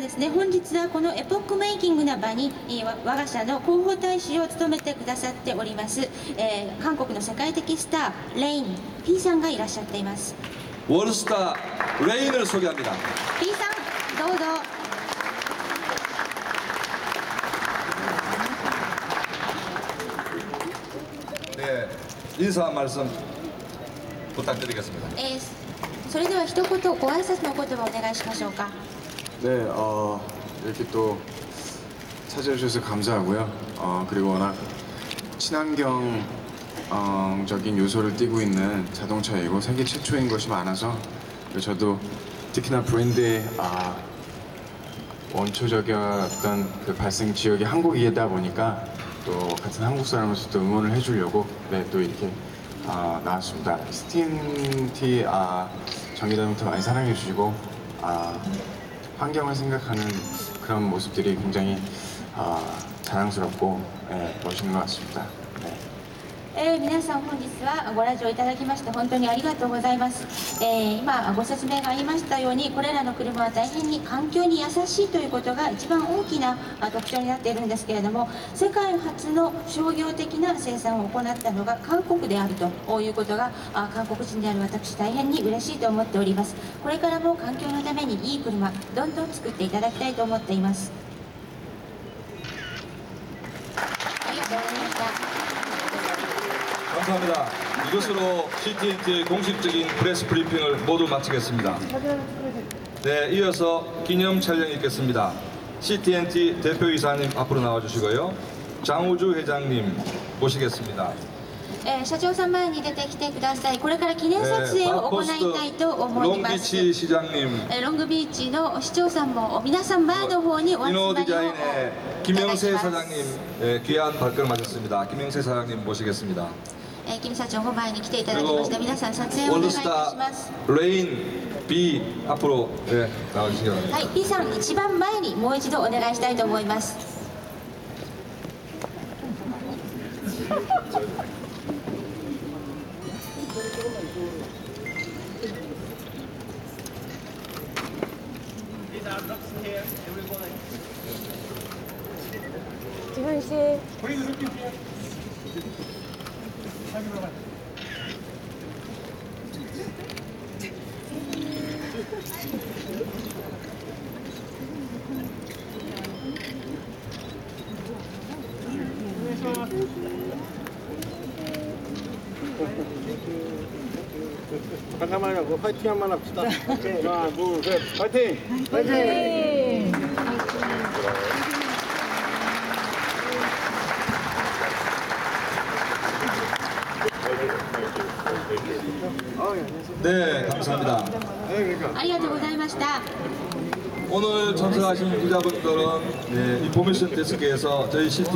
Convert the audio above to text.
ですね、本日はこのエポックメイキングな場に我が社の広報大使を務めてくださっております、韓国の世界的スターレイン P さんがいらっしゃっています。월스타 레인을 소개합니다. P さんどうぞ。네, 인사 한 말씀 부탁드리겠습니다. それでは一言ご挨拶のお言葉お願いしましょうか。 네, 이렇게 또 찾아주셔서 감사하고요. 그리고 워낙 친환경적인 요소를 띠고 있는 자동차이고 세계 최초인 것이 많아서 저도 특히나 브랜드의 원초적이었던 그 발생 지역이 한국이다 보니까 또 같은 한국 사람으로서 또 응원을 해주려고 네, 또 이렇게 나왔습니다. CT&T 전기자동차 많이 사랑해주시고 환경을 생각하는 그런 모습들이 굉장히 자랑스럽고 멋있는 것 같습니다. 네. 皆さん本日はご来場いただきまして本当にありがとうございます、今ご説明がありましたようにこれらの車は大変に環境に優しいということが一番大きな特徴になっているんですけれども、世界初の商業的な生産を行ったのが韓国であるということが韓国人である私大変に嬉しいと思っております。これからも環境のためにいい車どんどん作っていただきたいと思っています。ありがとうございました。 감사합니다. 이것으로 CT&T의 공식적인 프레스 브리핑을 모두 마치겠습니다. 네, 이어서 기념 촬영이 있겠습니다. CT&T 대표이사님 앞으로 나와주시고요. 장우주 회장님 모시겠습니다. 社長さん前に出てきてください。これから記念撮影を行いたいと思います。 롱비치 시장님, ロングビーチの市長さんも皆さん前の方にお集まりをいただきます。 김영세 사장님 귀한 발걸음하셨습니다. 김영세 사장님 모시겠습니다. 金社長も前に来ていただきました。皆さん撮影をお願いいたします。 레인 B 앞으로 나와주시기 바랍니다. はい、P さん一番前にもう一度お願いしたいと思います。 지훈 씨. 잠깐만요. 파이팅 한번 합시다. 하나, 둘, 셋. 파이팅! 파이팅! 네, 감사합니다. ありがとうございました。 오늘 참석하신 기자분들은 인포메이션 데스크에서 저희 CT